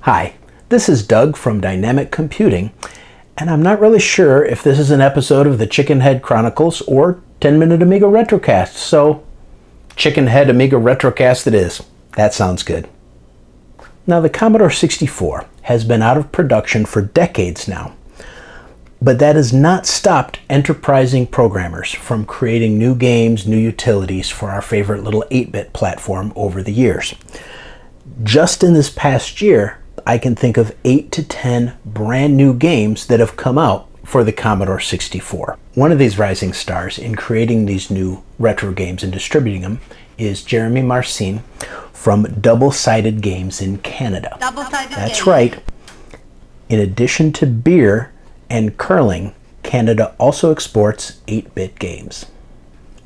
Hi, this is Doug from Dynamic Computing, and I'm not really sure if this is an episode of the Chicken Head Chronicles or 10-Minute Amiga Retrocast, so Chicken Head Amiga Retrocast it is. That sounds good. Now, the Commodore 64 has been out of production for decades now, but that has not stopped enterprising programmers from creating new games, new utilities for our favorite little 8-bit platform over the years. Just in this past year, I can think of 8 to 10 brand new games that have come out for the Commodore 64. One of these rising stars in creating these new retro games and distributing them is Jeremy Marcin from Double-Sided Games in Canada. That's right. In addition to beer and curling, Canada also exports 8-bit games.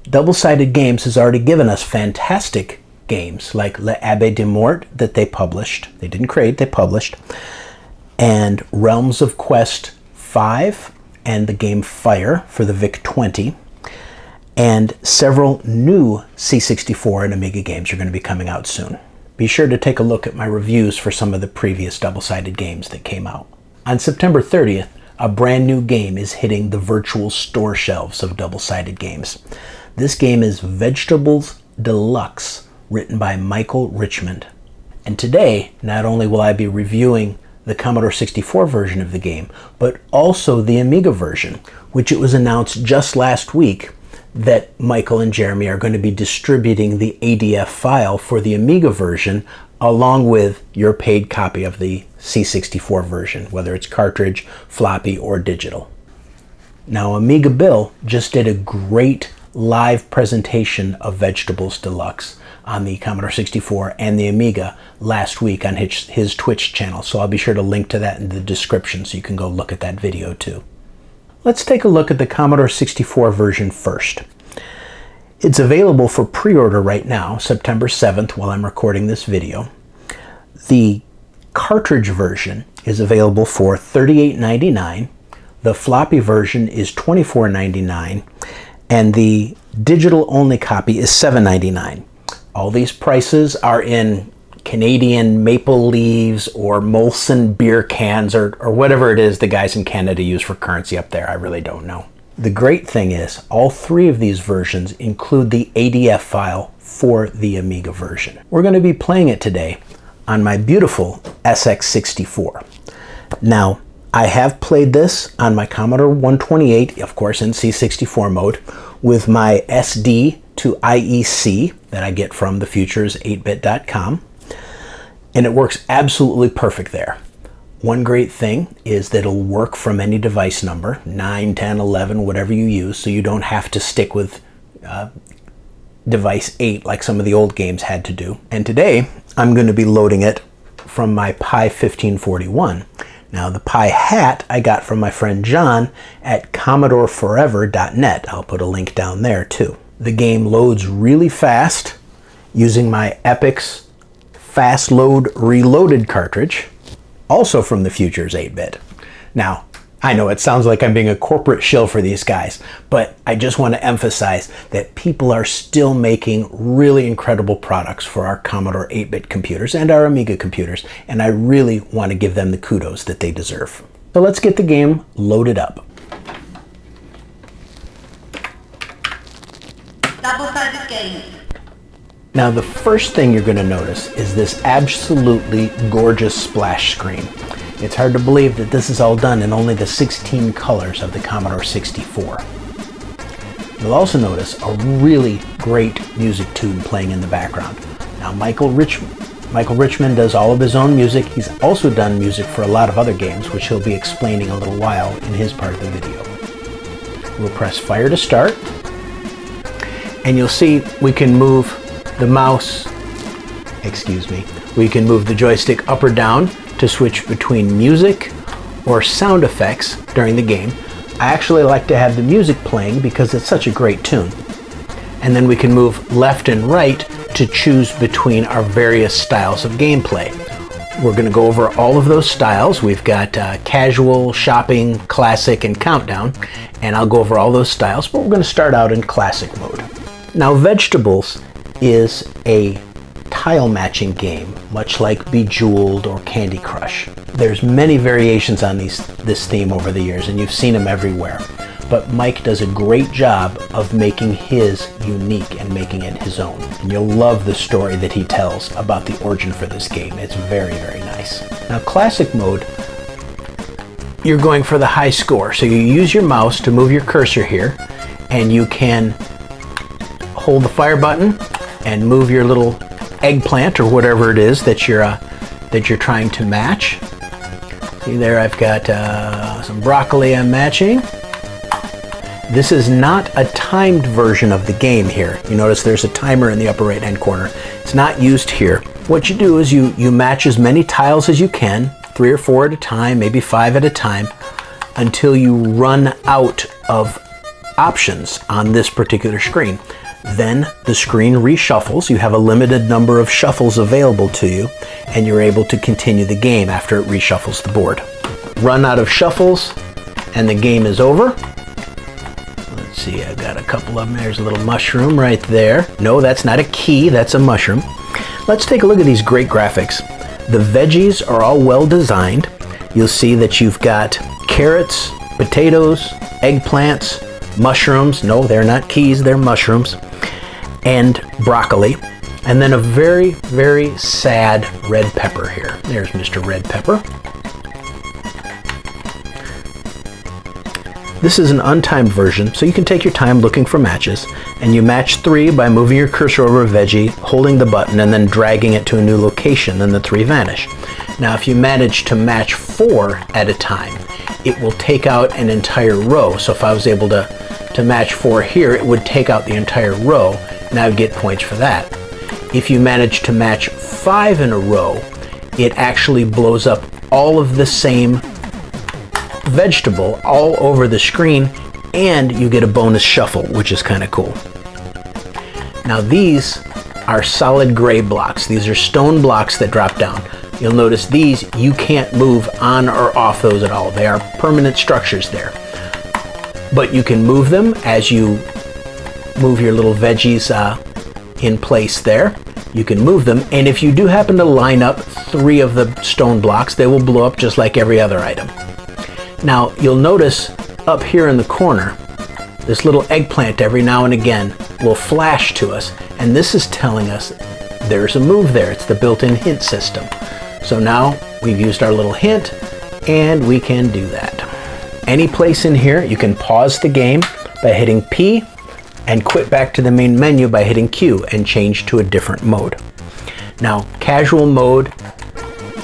Double-Sided Games has already given us fantastic games like Le Abbé de Mort that they published. They didn't create, they published. And Realms of Quest 5 and the game Fire for the VIC-20. And several new C64 and Amiga games are going to be coming out soon. Be sure to take a look at my reviews for some of the previous double-sided games that came out. On September 30th, a brand new game is hitting the virtual store shelves of double-sided games. This game is Vegetables Deluxe, written by Michael Richmond. And today, not only will I be reviewing the Commodore 64 version of the game, but also the Amiga version, which it was announced just last week that Michael and Jeremy are going to be distributing the ADF file for the Amiga version along with your paid copy of the C64 version, whether it's cartridge, floppy, or digital. Now, Amiga Bill just did a great live presentation of Vegetables Deluxe on the Commodore 64 and the Amiga last week on his Twitch channel, so I'll be sure to link to that in the description so you can go look at that video too. Let's take a look at the Commodore 64 version first. It's available for pre-order right now, September 7th, while I'm recording this video. The cartridge version is available for $38.99, the floppy version is $24.99, and the digital-only copy is $7.99. All these prices are in Canadian maple leaves or Molson beer cans or whatever it is the guys in Canada use for currency up there. I really don't know. The great thing is all three of these versions include the ADF file for the Amiga version. We're going to be playing it today on my beautiful SX64. Now, I have played this on my Commodore 128, of course in C64 mode, with my SD to IEC that I get from thefutures8bit.com, and it works absolutely perfect there. One great thing is that it'll work from any device number, 9, 10, 11, whatever you use, so you don't have to stick with device 8 like some of the old games had to do. And today, I'm going to be loading it from my Pi 1541. Now, the Pi hat I got from my friend John at CommodoreForever.net. I'll put a link down there too. The game loads really fast using my Epix Fast Load Reloaded cartridge, also from the Futures 8-bit. Now, I know it sounds like I'm being a corporate shill for these guys, but I just want to emphasize that people are still making really incredible products for our Commodore 8-bit computers and our Amiga computers, and I really want to give them the kudos that they deserve. So let's get the game loaded up. Double-sided game. Now, the first thing you're going to notice is this absolutely gorgeous splash screen. It's hard to believe that this is all done in only the 16 colors of the Commodore 64. You'll also notice a really great music tune playing in the background. Now, Michael Richmond does all of his own music. He's also done music for a lot of other games, which he'll be explaining a little while in his part of the video. We'll press fire to start, and you'll see we can move the mouse, we can move the joystick up or down to switch between music or sound effects during the game. I actually like to have the music playing because it's such a great tune. And then we can move left and right to choose between our various styles of gameplay. We're going to go over all of those styles. We've got casual, shopping, classic, and countdown, and I'll go over all those styles, but we're going to start out in classic mode. Now, Vegetables is a tile matching game, much like Bejeweled or Candy Crush. There's many variations on this theme over the years, and you've seen them everywhere. But Mike does a great job of making his unique and making it his own. And you'll love the story that he tells about the origin for this game. It's very, very nice. Now, classic mode, you're going for the high score. So you use your mouse to move your cursor here, and you can hold the fire button and move your little eggplant or whatever it is that you're trying to match. See there, I've got some broccoli I'm matching. This is not a timed version of the game here. You notice there's a timer in the upper right hand corner. It's not used here. What you do is you match as many tiles as you can, 3 or 4 at a time, maybe 5 at a time, until you run out of options on this particular screen. Then the screen reshuffles. You have a limited number of shuffles available to you, and you're able to continue the game after it reshuffles the board. Run out of shuffles, and the game is over. Let's see, I've got a couple of them. There's a little mushroom right there. No, that's not a key, that's a mushroom. Let's take a look at these great graphics. The veggies are all well designed. You'll see that you've got carrots, potatoes, eggplants, mushrooms. No, they're not keys, they're mushrooms. And broccoli. And then a very, very sad red pepper here. There's Mr. Red Pepper. This is an untimed version, so you can take your time looking for matches, and you match 3 by moving your cursor over a veggie, holding the button, and then dragging it to a new location, then the 3 vanish. Now, if you manage to match 4 at a time, it will take out an entire row. So if I was able to match 4 here, it would take out the entire row, and I would get points for that. If you manage to match 5 in a row, it actually blows up all of the same vegetable all over the screen, and you get a bonus shuffle, which is kind of cool. Now these are solid gray blocks. These are stone blocks that drop down. You'll notice these, you can't move on or off those at all. They are permanent structures there. But you can move them as you move your little veggies in place there. You can move them, and if you do happen to line up 3 of the stone blocks, they will blow up just like every other item. Now, you'll notice up here in the corner, this little eggplant every now and again will flash to us, and this is telling us there's a move there. It's the built-in hint system. So now we've used our little hint, and we can do that. Any place in here, you can pause the game by hitting P, and quit back to the main menu by hitting Q and change to a different mode. Now, casual mode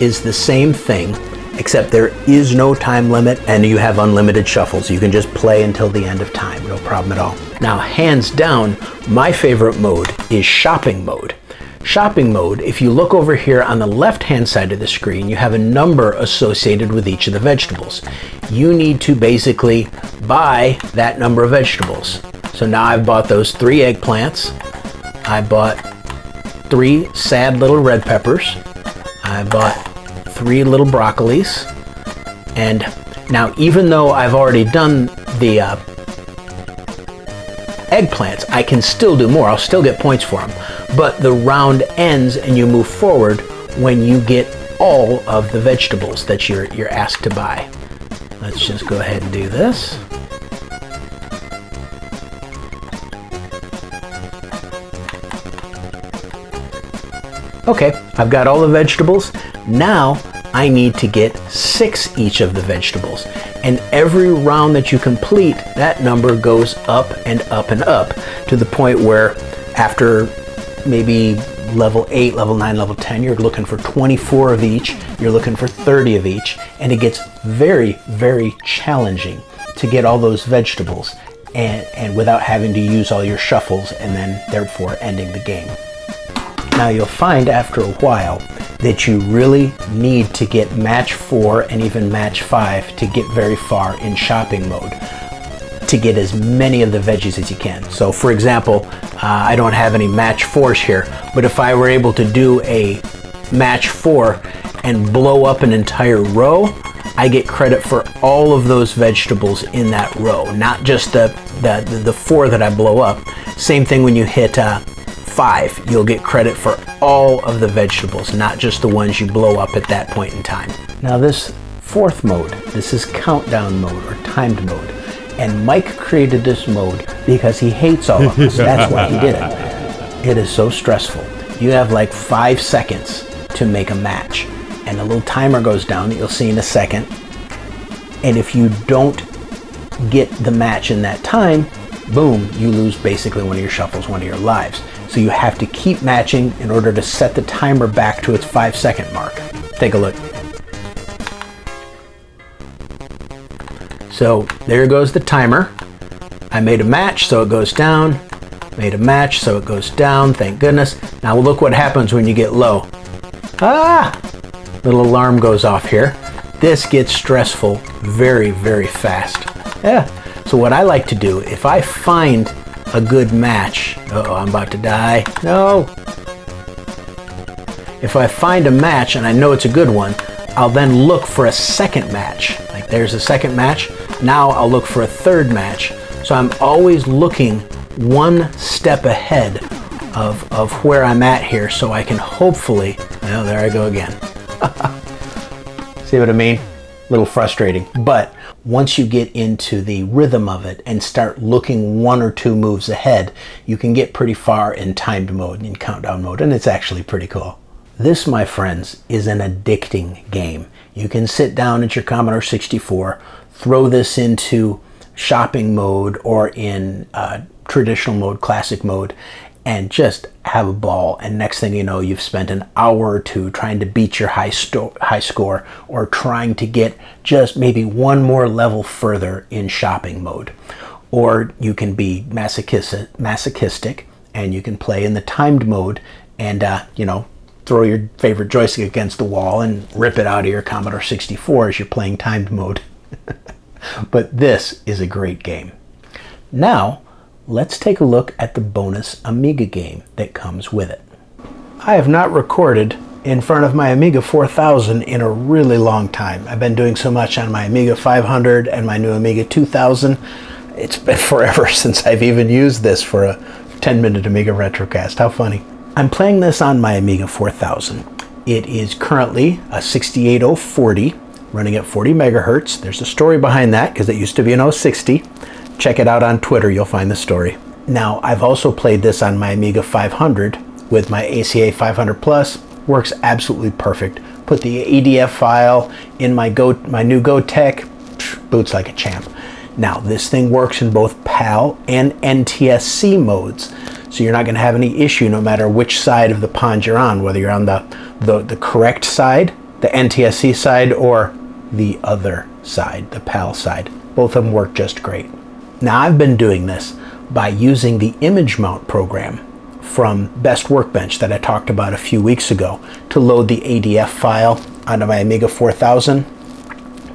is the same thing, except there is no time limit and you have unlimited shuffles. You can just play until the end of time, no problem at all. Now, hands down, my favorite mode is shopping mode. Shopping mode, if you look over here on the left-hand side of the screen, you have a number associated with each of the vegetables. You need to basically buy that number of vegetables. So now I've bought those 3 eggplants. I bought 3 sad little red peppers. I bought 3 little broccolis. And now, even though I've already done the eggplants, I can still do more. I'll still get points for them. But the round ends and you move forward when you get all of the vegetables that you're asked to buy. Let's just go ahead and do this. Okay, I've got all the vegetables. Now I need to get 6 each of the vegetables. And every round that you complete, that number goes up and up and up to the point where after maybe level 8, level 9, level 10, you're looking for 24 of each, you're looking for 30 of each, and it gets very, very challenging to get all those vegetables and without having to use all your shuffles and then therefore ending the game. Now you'll find after a while that you really need to get match 4 and even match 5 to get very far in shopping mode, to get as many of the veggies as you can. So for example, I don't have any match 4s here, but if I were able to do a match 4 and blow up an entire row, I get credit for all of those vegetables in that row, not just the 4 that I blow up. Same thing when you hit 5, you'll get credit for all of the vegetables, not just the ones you blow up at that point in time. Now this fourth mode, this is countdown mode or timed mode. And Mike created this mode because he hates all of us. That's why he did it. It is so stressful. You have like 5 seconds to make a match. And a little timer goes down that you'll see in a second. And if you don't get the match in that time, boom, you lose basically one of your shuffles, one of your lives. So you have to keep matching in order to set the timer back to its 5-second mark. Take a look. So there goes the timer. I made a match, so it goes down. Made a match, so it goes down, thank goodness. Now look what happens when you get low. Ah! Little alarm goes off here. This gets stressful very, very fast. Yeah. So what I like to do, if I find a good match, uh-oh, I'm about to die. No. If I find a match and I know it's a good one, I'll then look for a second match. Like there's a second match. Now I'll look for a third match. So I'm always looking one step ahead of where I'm at here, so I can hopefully, well, there I go again. See what I mean? A little frustrating. But once you get into the rhythm of it and start looking 1 or 2 moves ahead, you can get pretty far in timed mode, in countdown mode, and it's actually pretty cool. This, my friends, is an addicting game. You can sit down at your Commodore 64, throw this into shopping mode or in traditional mode, classic mode, and just have a ball. And next thing you know, you've spent an hour or 2 trying to beat your high score or trying to get just maybe one more level further in shopping mode. Or you can be masochistic and you can play in the timed mode and, throw your favorite joystick against the wall and rip it out of your Commodore 64 as you're playing timed mode. But this is a great game. Now, let's take a look at the bonus Amiga game that comes with it. I have not recorded in front of my Amiga 4000 in a really long time. I've been doing so much on my Amiga 500 and my new Amiga 2000. It's been forever since I've even used this for a 10-minute Amiga retrocast. How funny. I'm playing this on my Amiga 4000. It is currently a 68040 running at 40 megahertz. There's a story behind that because it used to be an 060. Check it out on Twitter, you'll find the story. Now, I've also played this on my Amiga 500 with my ACA 500 Plus. Works absolutely perfect. Put the ADF file in my new GoTech, boots like a champ. Now, this thing works in both PAL and NTSC modes, so you're not going to have any issue no matter which side of the pond you're on, whether you're on the correct side, the NTSC side, or the other side, the PAL side. Both of them work just great. Now, I've been doing this by using the image mount program from Best Workbench that I talked about a few weeks ago to load the ADF file onto my Amiga 4000.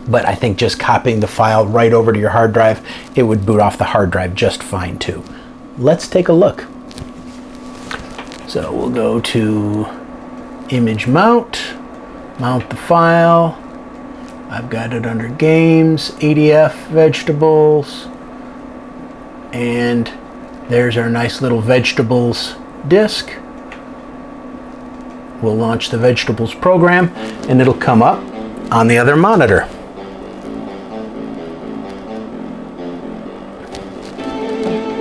But I think just copying the file right over to your hard drive, it would boot off the hard drive just fine too. Let's take a look. So we'll go to image mount, mount the file. I've got it under games, ADF, vegetables, and there's our nice little vegetables disk. We'll launch the vegetables program and it'll come up on the other monitor.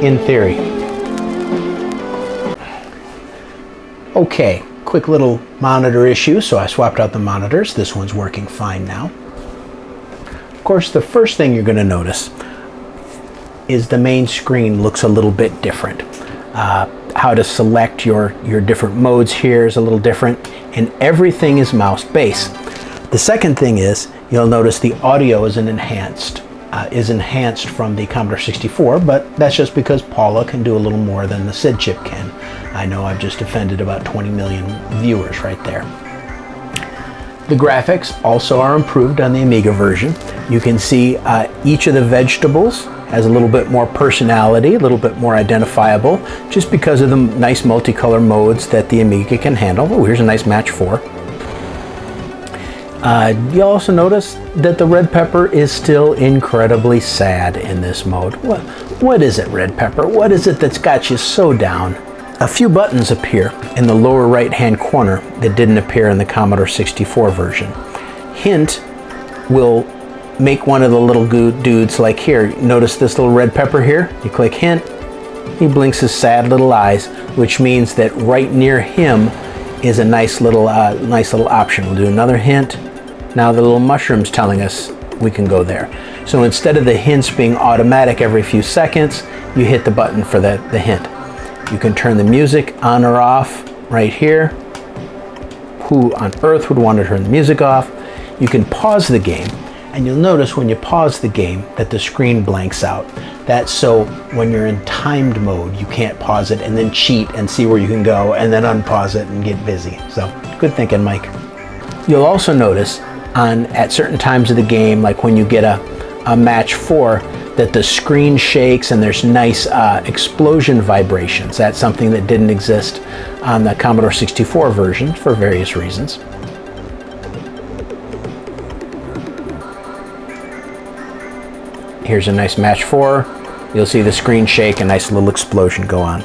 In theory. Okay, quick little monitor issue, so I swapped out the monitors. This one's working fine now. Of course, the first thing you're going to notice is the main screen looks a little bit different. How to select your different modes here is a little different, and everything is mouse-based. The second thing is, you'll notice the audio is enhanced from the Commodore 64, but that's just because Paula can do a little more than the SID chip can. I know I've just offended about 20 million viewers right there. The graphics also are improved on the Amiga version. You can see each of the vegetables has a little bit more personality, a little bit more identifiable, just because of the nice multicolor modes that the Amiga can handle. Oh, here's a nice match 4. You'll also notice that the red pepper is still incredibly sad in this mode. What is it, red pepper? What is it that's got you so down? A few buttons appear in the lower right hand corner that didn't appear in the Commodore 64 version. Hint will make one of the little dudes like here. Notice this little red pepper here? You click hint, he blinks his sad little eyes, which means that right near him is a nice little option. We'll do another hint. Now the little mushroom's telling us we can go there. So instead of the hints being automatic every few seconds, you hit the button for the hint. You can turn the music on or off right here. Who on earth would want to turn the music off? You can pause the game, and you'll notice when you pause the game that the screen blanks out. That's so when you're in timed mode, you can't pause it and then cheat and see where you can go and then unpause it and get busy. So good thinking, Mike. You'll also notice at certain times of the game, like when you get a match 4, that the screen shakes and there's nice explosion vibrations. That's something that didn't exist on the Commodore 64 version for various reasons. Here's a nice match 4. You'll see the screen shake, a nice little explosion go on.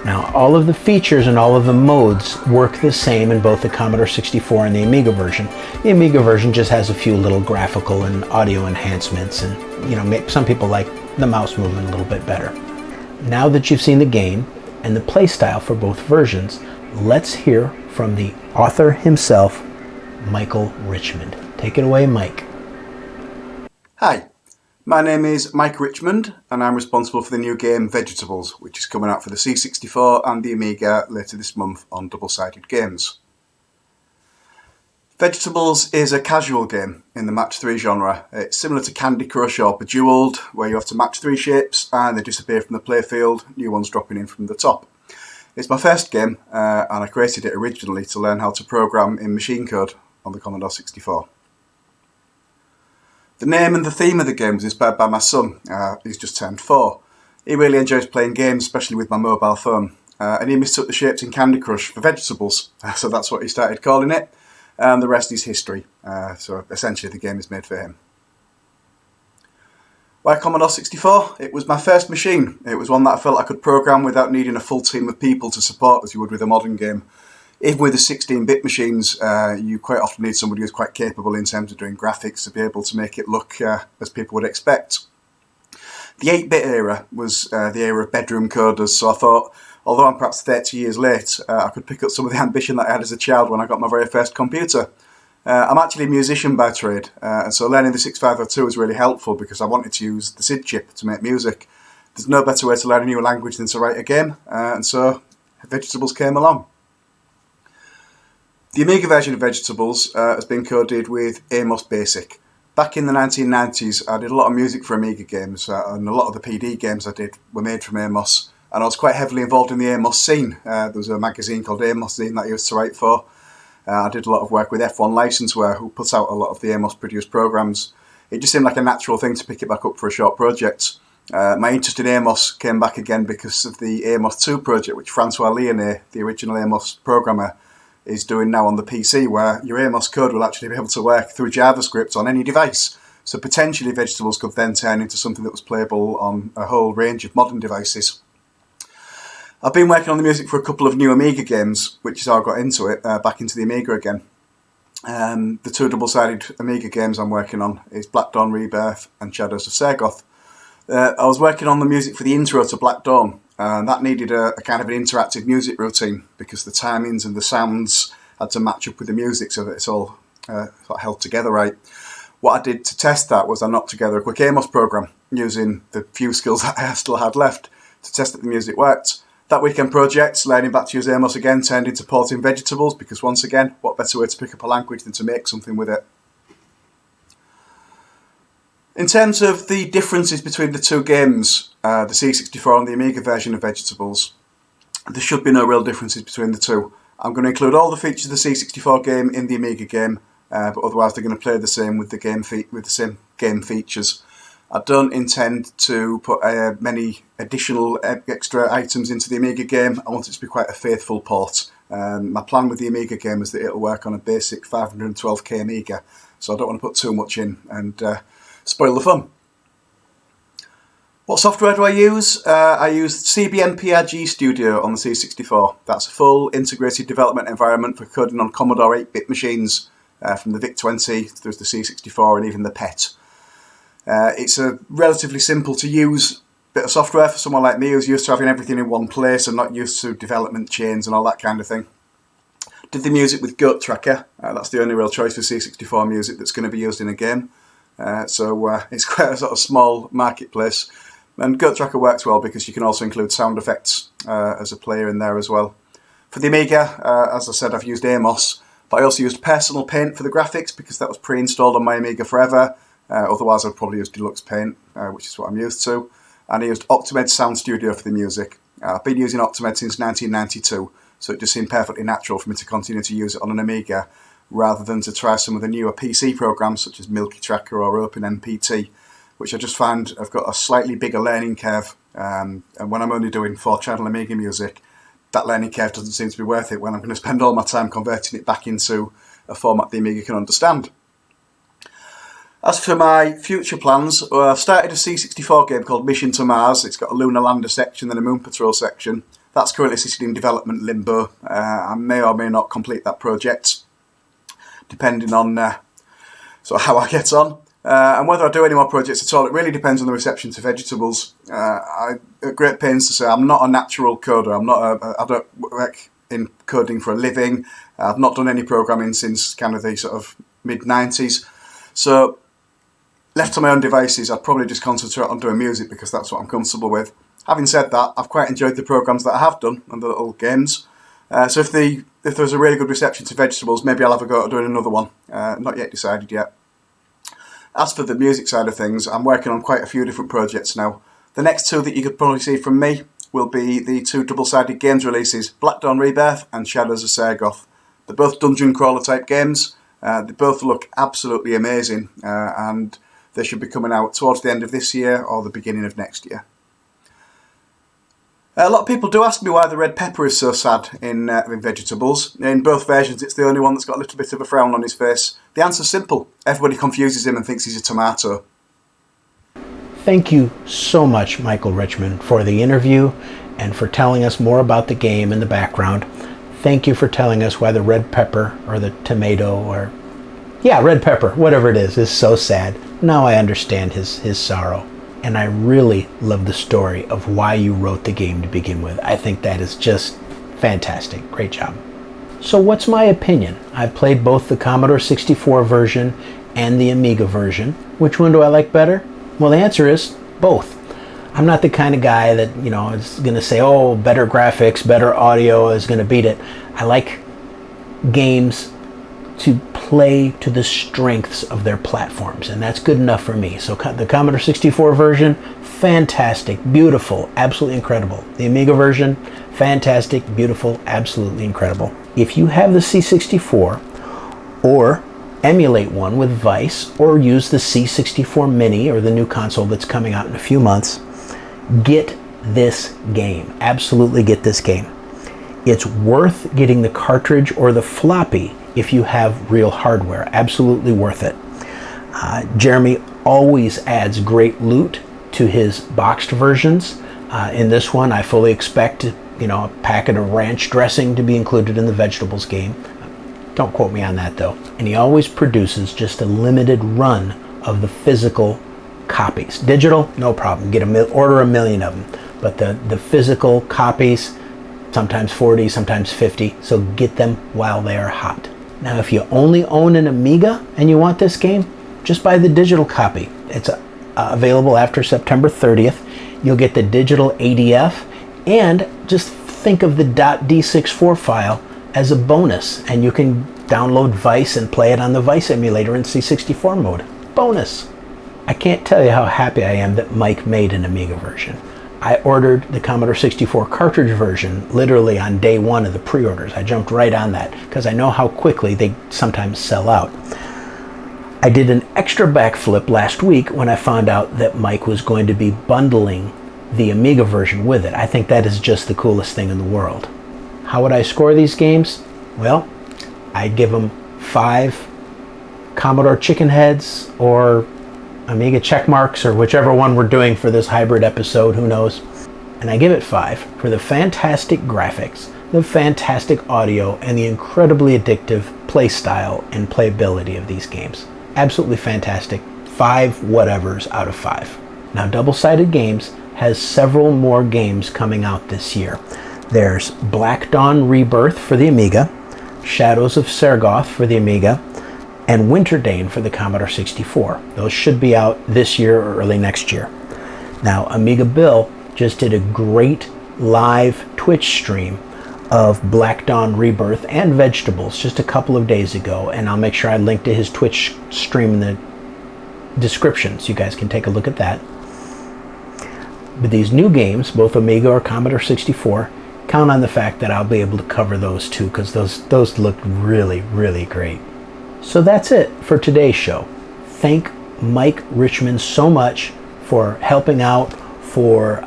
Now, all of the features and all of the modes work the same in both the Commodore 64 and the Amiga version. The Amiga version just has a few little graphical and audio enhancements, and some people like the mouse movement a little bit better. Now that you've seen the game and the playstyle for both versions, let's hear from the author himself, Michael Richmond. Take it away, Mike. Hi, my name is Mike Richmond, and I'm responsible for the new game Vegetables, which is coming out for the C64 and the Amiga later this month on double-sided games. Vegetables is a casual game in the match 3 genre. It's similar to Candy Crush or Bejeweled, where you have to match 3 shapes and they disappear from the playfield, new ones dropping in from the top. It's my first game, and I created it originally to learn how to program in machine code on the Commodore 64. The name and the theme of the game was inspired by my son. He's just turned 4. He really enjoys playing games, especially with my mobile phone. And he mistook the shapes in Candy Crush for vegetables, so that's what he started calling it. And the rest is history. So essentially the game is made for him. Why Commodore 64? It was my first machine. It was one that I felt I could program without needing a full team of people to support as you would with a modern game. Even with the 16-bit machines, you quite often need somebody who's quite capable in terms of doing graphics to be able to make it look as people would expect. The 8-bit era was the era of bedroom coders, so I thought, although I'm perhaps 30 years late, I could pick up some of the ambition that I had as a child when I got my very first computer. I'm actually a musician by trade, and so learning the 6502 was really helpful because I wanted to use the SID chip to make music. There's no better way to learn a new language than to write a game, and so Vegetables came along. The Amiga version of Vegetables has been coded with Amos Basic. Back in the 1990s, I did a lot of music for Amiga games, and a lot of the PD games I did were made from Amos. And I was quite heavily involved in the Amos scene. There was a magazine called Amos Scene that I used to write for. I did a lot of work with F1 Licenseware, who puts out a lot of the Amos produced programs. It just seemed like a natural thing to pick it back up for a short project. My interest in Amos came back again because of the Amos 2 project, which Francois Lyonnais, the original Amos programmer, is doing now on the PC, where your Amos code will actually be able to work through JavaScript on any device. So potentially Vegetables could then turn into something that was playable on a whole range of modern devices. I've been working on the music for a couple of new Amiga games, which is how I got into it, back into the Amiga again. The 2 double-sided Amiga games I'm working on is Black Dawn Rebirth and Shadows of Sergoth. I was working on the music for the intro to Black Dawn, and that needed a kind of an interactive music routine because the timings and the sounds had to match up with the music so that it's all sort of held together right. What I did to test that was I knocked together a quick Amos program using the few skills that I still had left to test that the music worked. That weekend project, learning back to use Amos again, turned into porting Vegetables because once again, what better way to pick up a language than to make something with it? In terms of the differences between the two games, the C64 and the Amiga version of Vegetables, there should be no real differences between the two. I'm going to include all the features of the C64 game in the Amiga game, but otherwise they're going to play the same with the same game features. I don't intend to put many additional extra items into the Amiga game. I want it to be quite a faithful port. My plan with the Amiga game is that it'll work on a basic 512k Amiga, so I don't want to put too much in and spoil the fun. What software do I use? I use CBMPRG Studio on the C64. That's a full integrated development environment for coding on Commodore 8-bit machines, from the VIC-20 through the C64 and even the PET. It's a relatively simple to use bit of software for someone like me who's used to having everything in one place and not used to development chains and all that kind of thing. Did the music with Goat Tracker. That's the only real choice for C64 music that's going to be used in a game. So it's quite a sort of small marketplace. And Goat Tracker works well because you can also include sound effects as a player in there as well. For the Amiga, as I said, I've used Amos, but I also used Personal Paint for the graphics because that was pre-installed on my Amiga forever. Otherwise, I'd probably use Deluxe Paint, which is what I'm used to. And I used Optimed Sound Studio for the music. I've been using Optimed since 1992, so it just seemed perfectly natural for me to continue to use it on an Amiga rather than to try some of the newer PC programs such as Milky Tracker or OpenMPT, which I just find have got a slightly bigger learning curve. And when I'm only doing 4-channel Amiga music, that learning curve doesn't seem to be worth it when I'm going to spend all my time converting it back into a format the Amiga can understand. As for my future plans, I've started a C64 game called Mission to Mars. It's got a Lunar Lander section and a Moon Patrol section. That's currently sitting in development limbo. I may or may not complete that project, depending on sort of how I get on. And whether I do any more projects at all, it really depends on the reception to Vegetables. I at great pains to say I'm not a natural coder. I don't work in coding for a living. I've not done any programming since kind of the sort of mid-90s. So left to my own devices, I'd probably just concentrate on doing music because that's what I'm comfortable with. Having said that, I've quite enjoyed the programs that I have done and the little games. So if there's a really good reception to Vegetables, maybe I'll have a go at doing another one. Not yet decided yet. As for the music side of things, I'm working on quite a few different projects now. The next two that you could probably see from me will be the two double-sided games releases, Black Dawn Rebirth and Shadows of Sergoth. They're both dungeon crawler type games. They both look absolutely amazing, and they should be coming out towards the end of this year or the beginning of next year. A lot of people do ask me why the red pepper is so sad in Vegetables. In both versions, it's the only one that's got a little bit of a frown on his face. The answer's simple. Everybody confuses him and thinks he's a tomato. Thank you so much, Michael Richmond, for the interview and for telling us more about the game and the background. Thank you for telling us why the red pepper or the tomato or... yeah, red pepper, whatever it is so sad. Now I understand his sorrow. And I really love the story of why you wrote the game to begin with. I think that is just fantastic. Great job. So what's my opinion? I've played both the Commodore 64 version and the Amiga version. Which one do I like better? Well, the answer is both. I'm not the kind of guy that, is going to say, oh, better graphics, better audio is going to beat it. I like games to play to the strengths of their platforms, and that's good enough for me. So the Commodore 64 version, fantastic, beautiful, absolutely incredible. The Amiga version, fantastic, beautiful, absolutely incredible. If you have the C64 or emulate one with Vice or use the C64 Mini or the new console that's coming out in a few months, get this game. Absolutely get this game. It's worth getting the cartridge or the floppy if you have real hardware. Absolutely worth it. Jeremy always adds great loot to his boxed versions. In this one, I fully expect a packet of ranch dressing to be included in the Vegetables game. Don't quote me on that though. And he always produces just a limited run of the physical copies. Digital, no problem. Order 1 million of them. But the physical copies, sometimes 40, sometimes 50. So get them while they are hot. Now, if you only own an Amiga and you want this game, just buy the digital copy. It's available after September 30th. You'll get the digital ADF, and just think of the .d64 file as a bonus, and you can download Vice and play it on the Vice emulator in C64 mode. Bonus! I can't tell you how happy I am that Mike made an Amiga version. I ordered the Commodore 64 cartridge version literally on day one of the pre-orders. I jumped right on that because I know how quickly they sometimes sell out. I did an extra backflip last week when I found out that Mike was going to be bundling the Amiga version with it. I think that is just the coolest thing in the world. How would I score these games? Well, I'd give them 5 Commodore chicken heads or Amiga check marks, or whichever one we're doing for this hybrid episode, who knows. And I give it 5 for the fantastic graphics, the fantastic audio, and the incredibly addictive play style and playability of these games. Absolutely fantastic. 5 whatevers out of 5. Now, Double-Sided Games has several more games coming out this year. There's Black Dawn Rebirth for the Amiga, Shadows of Sergoth for the Amiga, and Winterdane for the Commodore 64. Those should be out this year or early next year. Now, Amiga Bill just did a great live Twitch stream of Black Dawn Rebirth and Vegetables just a couple of days ago, and I'll make sure I link to his Twitch stream in the description so you guys can take a look at that. But these new games, both Amiga or Commodore 64, count on the fact that I'll be able to cover those too, because those look really, really great. So that's it for today's show. Thank Mike Richmond so much for helping out, for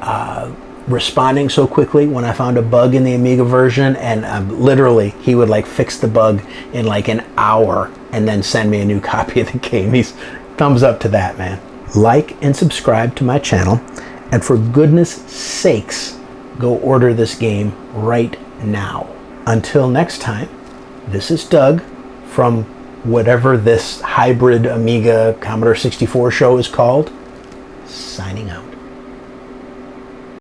responding so quickly when I found a bug in the Amiga version, and literally he would like fix the bug in like an hour and then send me a new copy of the game. He's thumbs up to that, man. Like and subscribe to my channel, and for goodness sakes, go order this game right now. Until next time, this is Doug from whatever this hybrid Amiga Commodore 64 show is called, signing out.